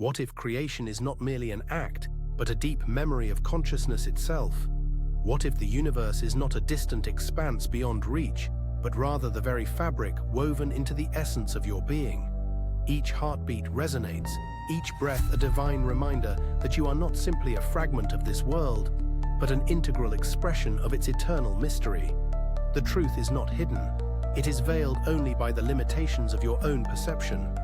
What if creation is not merely an act, but a deep memory of consciousness itself? What if the universe is not a distant expanse beyond reach, but rather the very fabric woven into the essence of your being? Each heartbeat resonates, each breath a divine reminder that you are not simply a fragment of this world, but an integral expression of its eternal mystery. The truth is not hidden. It is veiled only by the limitations of your own perception.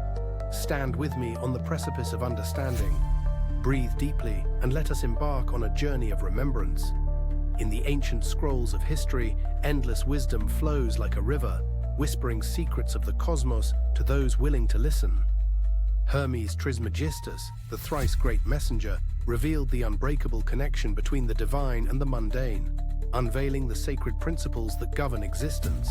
Stand with me on the precipice of understanding. Breathe deeply and let us embark on a journey of remembrance. In the ancient scrolls of history, endless wisdom flows like a river, whispering secrets of the cosmos to those willing to listen. Hermes Trismegistus, the thrice-great messenger, revealed the unbreakable connection between the divine and the mundane, unveiling the sacred principles that govern existence.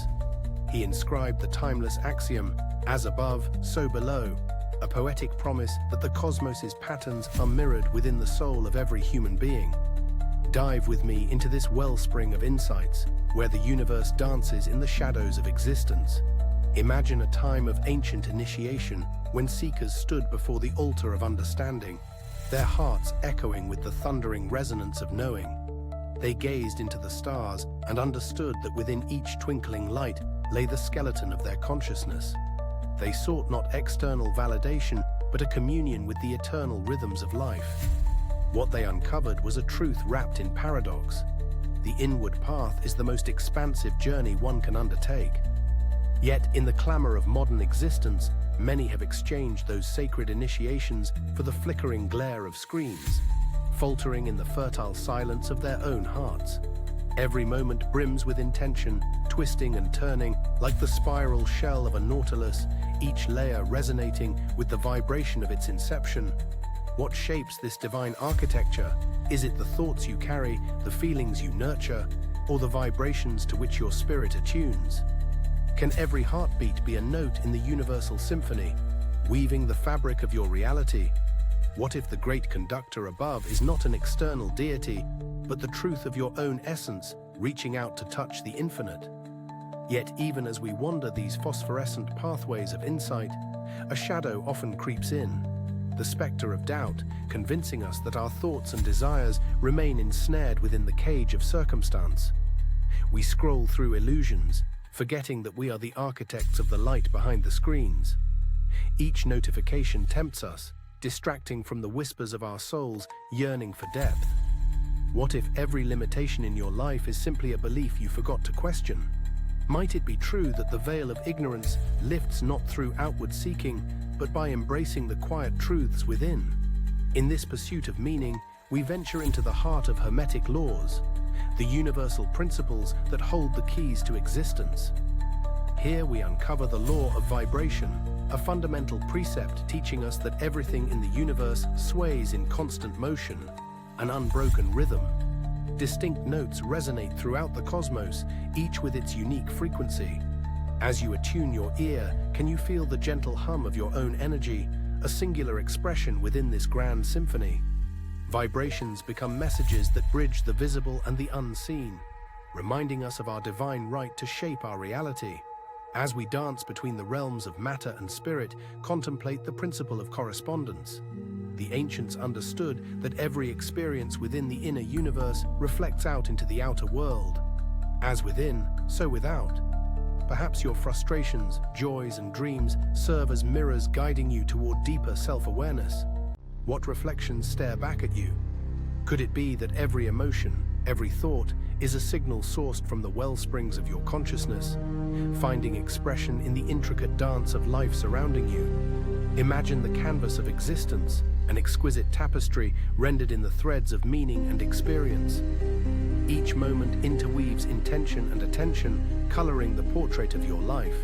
He inscribed the timeless axiom, "As above, so below," a poetic promise that the cosmos's patterns are mirrored within the soul of every human being. Dive with me into this wellspring of insights, where the universe dances in the shadows of existence. Imagine a time of ancient initiation when seekers stood before the altar of understanding, their hearts echoing with the thundering resonance of knowing. They gazed into the stars and understood that within each twinkling light lay the skeleton of their consciousness. They sought not external validation, but a communion with the eternal rhythms of life. What they uncovered was a truth wrapped in paradox. The inward path is the most expansive journey one can undertake. Yet, in the clamor of modern existence, many have exchanged those sacred initiations for the flickering glare of screens, faltering in the fertile silence of their own hearts. Every moment brims with intention, twisting and turning like the spiral shell of a nautilus, each layer resonating with the vibration of its inception. What shapes this divine architecture? Is it the thoughts you carry, the feelings you nurture, or the vibrations to which your spirit attunes? Can every heartbeat be a note in the universal symphony, weaving the fabric of your reality? What if the great conductor above is not an external deity, but the truth of your own essence, reaching out to touch the infinite? Yet even as we wander these phosphorescent pathways of insight, a shadow often creeps in, the specter of doubt, convincing us that our thoughts and desires remain ensnared within the cage of circumstance. We scroll through illusions, forgetting that we are the architects of the light behind the screens. Each notification tempts us, distracting from the whispers of our souls yearning for depth. What if every limitation in your life is simply a belief you forgot to question? Might it be true that the veil of ignorance lifts not through outward seeking, but by embracing the quiet truths within? In this pursuit of meaning, we venture into the heart of Hermetic laws, the universal principles that hold the keys to existence. Here we uncover the law of vibration, a fundamental precept teaching us that everything in the universe sways in constant motion, an unbroken rhythm. Distinct notes resonate throughout the cosmos, each with its unique frequency. As you attune your ear, can you feel the gentle hum of your own energy, a singular expression within this grand symphony? Vibrations become messages that bridge the visible and the unseen, reminding us of our divine right to shape our reality. As we dance between the realms of matter and spirit, contemplate the principle of correspondence. The ancients understood that every experience within the inner universe reflects out into the outer world. As within, so without. Perhaps your frustrations, joys, and dreams serve as mirrors guiding you toward deeper self-awareness. What reflections stare back at you? Could it be that every emotion, every thought, is a signal sourced from the wellsprings of your consciousness, finding expression in the intricate dance of life surrounding you? Imagine the canvas of existence, an exquisite tapestry rendered in the threads of meaning and experience. Each moment interweaves intention and attention, coloring the portrait of your life.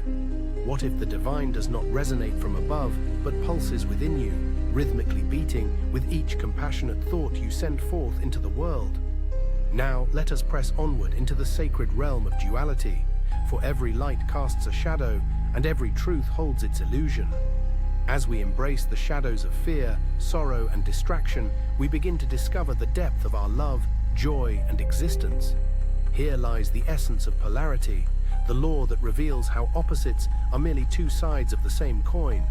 What if the divine does not resonate from above, but pulses within you, rhythmically beating with each compassionate thought you send forth into the world? Now let us press onward into the sacred realm of duality, for every light casts a shadow, and every truth holds its illusion. As we embrace the shadows of fear, sorrow, and distraction, we begin to discover the depth of our love, joy, and existence. Here lies the essence of polarity, the law that reveals how opposites are merely two sides of the same coin.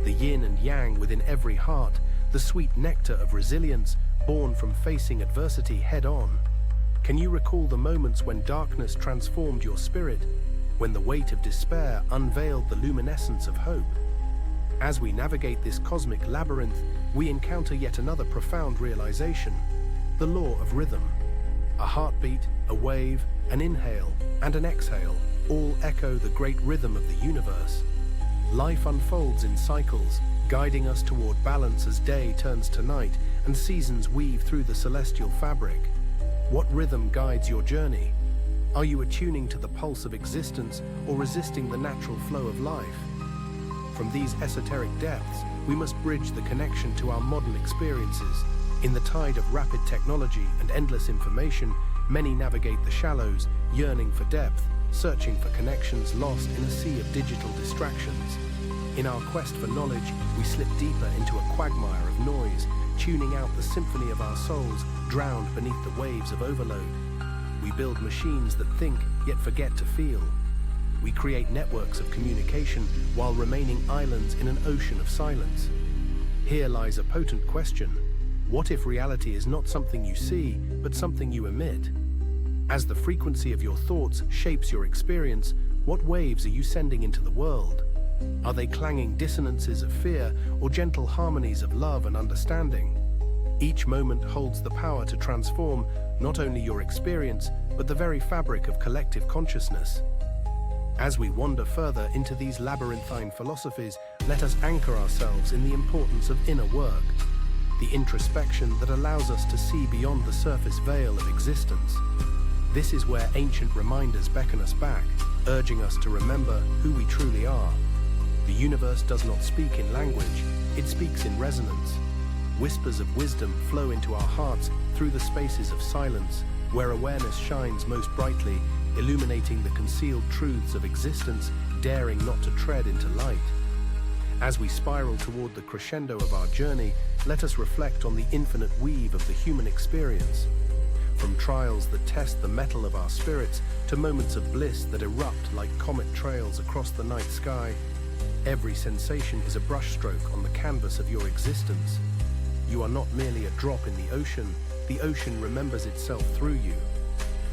The yin and yang within every heart, the sweet nectar of resilience born from facing adversity head-on. Can you recall the moments when darkness transformed your spirit, when the weight of despair unveiled the luminescence of hope? As we navigate this cosmic labyrinth, we encounter yet another profound realization: the law of rhythm. A heartbeat, a wave, an inhale, and an exhale all echo the great rhythm of the universe. Life unfolds in cycles, guiding us toward balance as day turns to night and seasons weave through the celestial fabric. What rhythm guides your journey? Are you attuning to the pulse of existence or resisting the natural flow of life? From these esoteric depths, we must bridge the connection to our modern experiences. In the tide of rapid technology and endless information, many navigate the shallows, yearning for depth, searching for connections lost in a sea of digital distractions. In our quest for knowledge, we slip deeper into a quagmire of noise, tuning out the symphony of our souls, drowned beneath the waves of overload. We build machines that think, yet forget to feel. We create networks of communication while remaining islands in an ocean of silence. Here lies a potent question. What if reality is not something you see, but something you emit? As the frequency of your thoughts shapes your experience, what waves are you sending into the world? Are they clanging dissonances of fear or gentle harmonies of love and understanding? Each moment holds the power to transform not only your experience, but the very fabric of collective consciousness. As we wander further into these labyrinthine philosophies, let us anchor ourselves in the importance of inner work, the introspection that allows us to see beyond the surface veil of existence. This is where ancient reminders beckon us back, urging us to remember who we truly are. The universe does not speak in language, it speaks in resonance. Whispers of wisdom flow into our hearts through the spaces of silence, where awareness shines most brightly, illuminating the concealed truths of existence, daring not to tread into light. As we spiral toward the crescendo of our journey, let us reflect on the infinite weave of the human experience. From trials that test the mettle of our spirits to moments of bliss that erupt like comet trails across the night sky, every sensation is a brushstroke on the canvas of your existence. You are not merely a drop in the ocean remembers itself through you.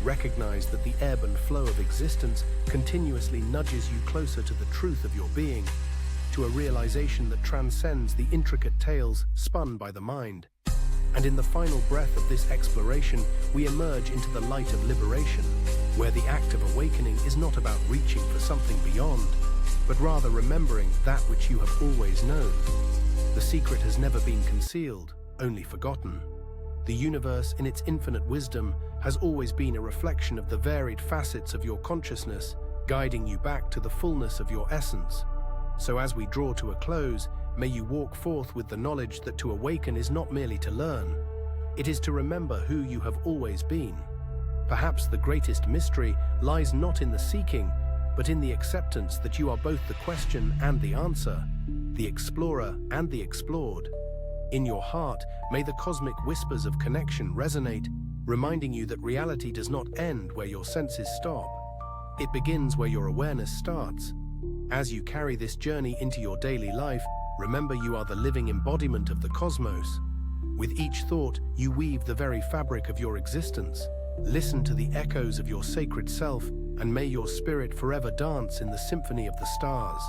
Recognize that the ebb and flow of existence continuously nudges you closer to the truth of your being, to a realization that transcends the intricate tales spun by the mind. And in the final breath of this exploration, we emerge into the light of liberation, where the act of awakening is not about reaching for something beyond, but rather remembering that which you have always known. The secret has never been concealed, only forgotten. The universe, in its infinite wisdom, has always been a reflection of the varied facets of your consciousness, guiding you back to the fullness of your essence. So as we draw to a close, may you walk forth with the knowledge that to awaken is not merely to learn, it is to remember who you have always been. Perhaps the greatest mystery lies not in the seeking, but in the acceptance that you are both the question and the answer, the explorer and the explored. In your heart, may the cosmic whispers of connection resonate, reminding you that reality does not end where your senses stop. It begins where your awareness starts. As you carry this journey into your daily life, remember you are the living embodiment of the cosmos. With each thought, you weave the very fabric of your existence. Listen to the echoes of your sacred self, and may your spirit forever dance in the symphony of the stars.